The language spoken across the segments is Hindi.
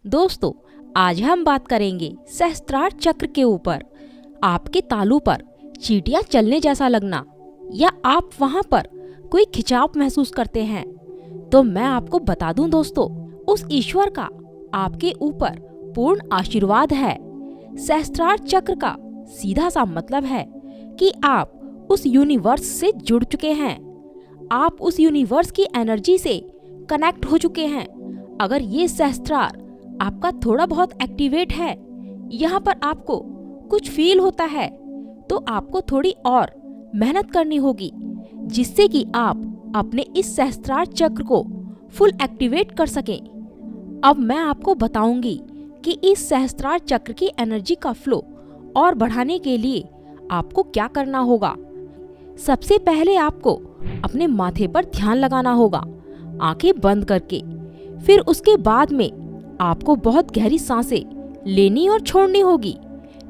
दोस्तों, आज हम बात करेंगे सहस्त्रार चक्र के ऊपर। आपके तालू पर चींटियां चलने जैसा लगना या आप वहां पर कोई खिंचाव महसूस करते हैं, तो मैं आपको बता दूं दोस्तों, उस ईश्वर का आपके ऊपर पूर्ण आशीर्वाद है। सहस्त्रार चक्र का सीधा सा मतलब है कि आप उस यूनिवर्स से जुड़ चुके हैं। आप उस यूनिवर्स की एनर्जी से कनेक्ट हो चुके हैं। अगर ये सहस्त्रार आपका थोड़ा बहुत एक्टिवेट है, यहाँ पर आपको कुछ फील होता है, तो आपको थोड़ी और मेहनत करनी होगी, जिससे कि आप अपने इस सहस्त्रार चक्र को फुल एक्टिवेट कर सकें। अब मैं आपको बताऊंगी कि इस सहस्त्रार चक्र की एनर्जी का फ्लो और बढ़ाने के लिए आपको क्या करना होगा। सबसे पहले आपको अपने माथे पर ध्यान लगाना होगा, आंखें बंद करके। फिर उसके बाद में आपको बहुत गहरी सांसें लेनी और छोड़नी होगी,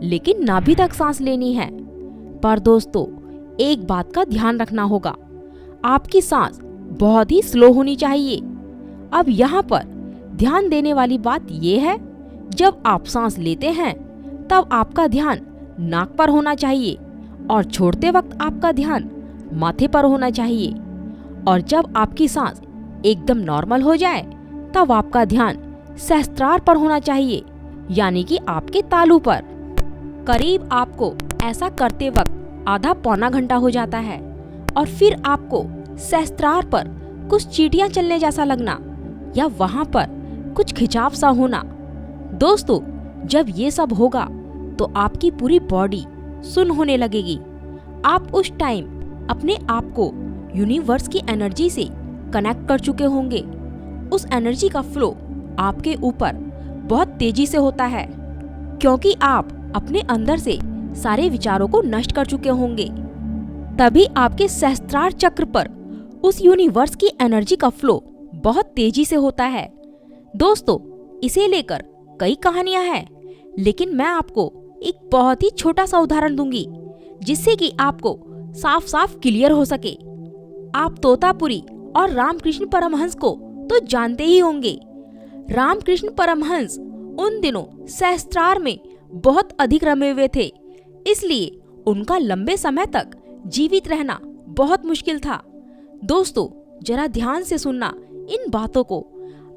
लेकिन नाभि तक सांस लेनी है। पर दोस्तों, एक बात का ध्यान रखना होगा, आपकी सांस बहुत ही स्लो होनी चाहिए। अब यहाँ पर ध्यान देने वाली बात यह है, जब आप सांस लेते हैं तब आपका ध्यान नाक पर होना चाहिए और छोड़ते वक्त आपका ध्यान माथे पर होना चाहिए। और जब आपकी सांस एकदम नॉर्मल हो जाए तब आपका ध्यान सहस्त्रार पर होना चाहिए, यानी कि आपके तालू पर। करीब आपको ऐसा करते वक्त आधा पौना घंटा हो जाता है और फिर आपको सहस्त्रार पर कुछ चींटियां चलने जैसा लगना या वहां पर कुछ खिंचाव सा होना। दोस्तों, जब ये सब होगा तो आपकी पूरी बॉडी सुन्न होने लगेगी। आप उस टाइम अपने आप को यूनिवर्स की एनर्जी से कनेक्ट कर चुके होंगे। उस एनर्जी का फ्लो आपके ऊपर बहुत तेजी से होता है, क्योंकि आप अपने अंदर से सारे विचारों को नष्ट कर चुके होंगे। तभी आपके सहस्त्रार चक्र पर उस यूनिवर्स की एनर्जी का फ्लो बहुत तेजी से होता है। दोस्तों, इसे लेकर कई कहानियां हैं, लेकिन मैं आपको एक बहुत ही छोटा सा उदाहरण दूंगी, जिससे कि आपको साफ साफ क्लियर हो सके। आप तोतापुरी और रामकृष्ण परमहंस को तो जानते ही होंगे। रामकृष्ण परमहंस उन दिनों सहस्त्रार में बहुत अधिक रमे हुए थे, इसलिए उनका लंबे समय तक जीवित रहना बहुत मुश्किल था। दोस्तों, जरा ध्यान से सुनना इन बातों को।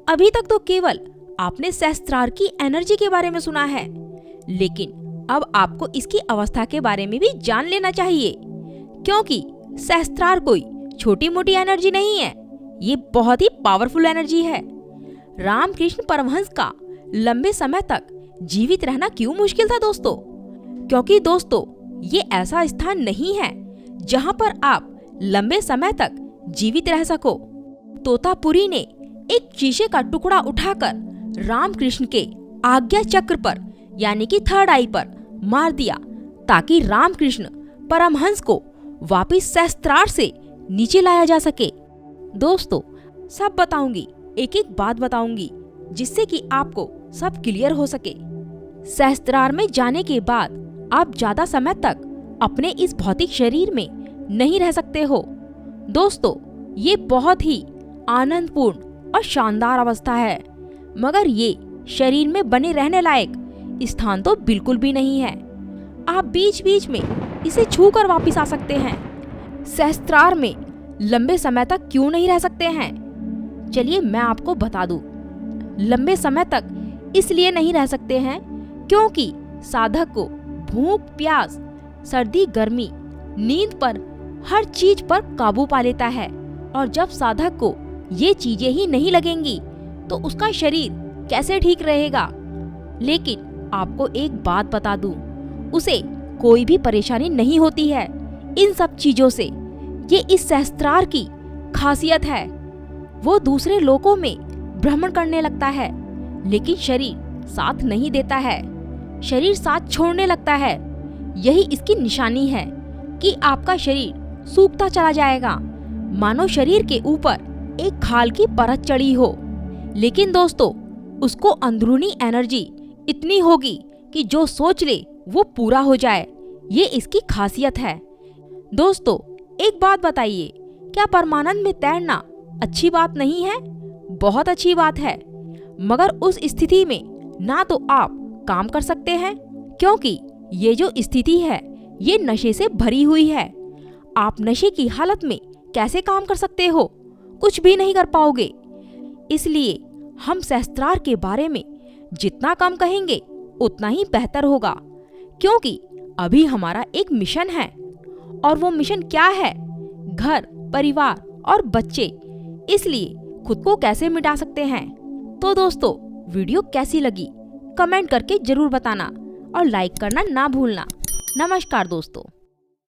अभी तक तो केवल आपने सहस्त्रार की एनर्जी के बारे में सुना है, लेकिन अब आपको इसकी अवस्था के बारे में भी जान लेना चाहिए, क्योंकि सहस्त्रार कोई छोटी मोटी एनर्जी नहीं है, ये बहुत ही पावरफुल एनर्जी है। रामकृष्ण परमहंस का लंबे समय तक जीवित रहना क्यों मुश्किल था दोस्तों? क्योंकि दोस्तों, ये ऐसा स्थान नहीं है जहाँ पर आप लंबे समय तक जीवित रह सको। तोतापुरी ने एक शीशे का टुकड़ा उठाकर रामकृष्ण के आज्ञा चक्र पर, यानी कि थर्ड आई पर मार दिया, ताकि रामकृष्ण परमहंस को वापिस सहस्त्रार से नीचे लाया जा सके। दोस्तों, सब बताऊंगी, एक एक बात बताऊंगी, जिससे कि आपको सब क्लियर हो सके। सहस्त्रार में जाने के बाद आप ज्यादा समय तक अपने इस भौतिक शरीर में नहीं रह सकते हो। दोस्तों, ये बहुत ही आनंदपूर्ण और शानदार अवस्था है, मगर ये शरीर में बने रहने लायक स्थान तो बिल्कुल भी नहीं है। आप बीच बीच में इसे छू कर वापिस आ सकते हैं। सहस्त्रार में लंबे समय तक क्यों नहीं रह सकते हैं? चलिए मैं आपको बता दूं। लंबे समय तक इसलिए नहीं रह सकते हैं क्योंकि साधक को भूख, प्यास, सर्दी, गर्मी, नींद पर हर चीज पर काबू पा लेता है। और जब साधक को ये चीजें ही नहीं लगेंगी तो उसका शरीर कैसे ठीक रहेगा? लेकिन आपको एक बात बता दूं, उसे कोई भी परेशानी नहीं होती है इन सब चीजों से। ये इस सहस्त्रार की खासियत है। वो दूसरे लोकों में भ्रमण करने लगता है, लेकिन शरीर साथ नहीं देता है, शरीर साथ छोड़ने लगता है। यही इसकी निशानी है कि आपका शरीर सूखता चला जाएगा, मानो शरीर के ऊपर एक खाल की परत चढ़ी हो। लेकिन दोस्तों, उसको अंदरूनी एनर्जी इतनी होगी कि जो सोच ले वो पूरा हो जाए। ये इसकी खासियत है। दोस्तों, एक बात बताइए, क्या परमानंद में तैरना अच्छी बात नहीं है? बहुत अच्छी बात है, मगर उस स्थिति में ना तो आप काम कर सकते हैं, क्योंकि ये जो स्थिति है ये नशे से भरी हुई है। आप नशे की हालत में कैसे काम कर सकते हो? कुछ भी नहीं कर पाओगे। इसलिए हम सहस्त्रार के बारे में जितना कम कहेंगे उतना ही बेहतर होगा, क्योंकि अभी हमारा एक मिशन है। और वो मिशन क्या है? घर, परिवार और बच्चे। इसलिए खुद को कैसे मिटा सकते हैं? तो दोस्तों, वीडियो कैसी लगी कमेंट करके जरूर बताना और लाइक करना ना भूलना। नमस्कार दोस्तों।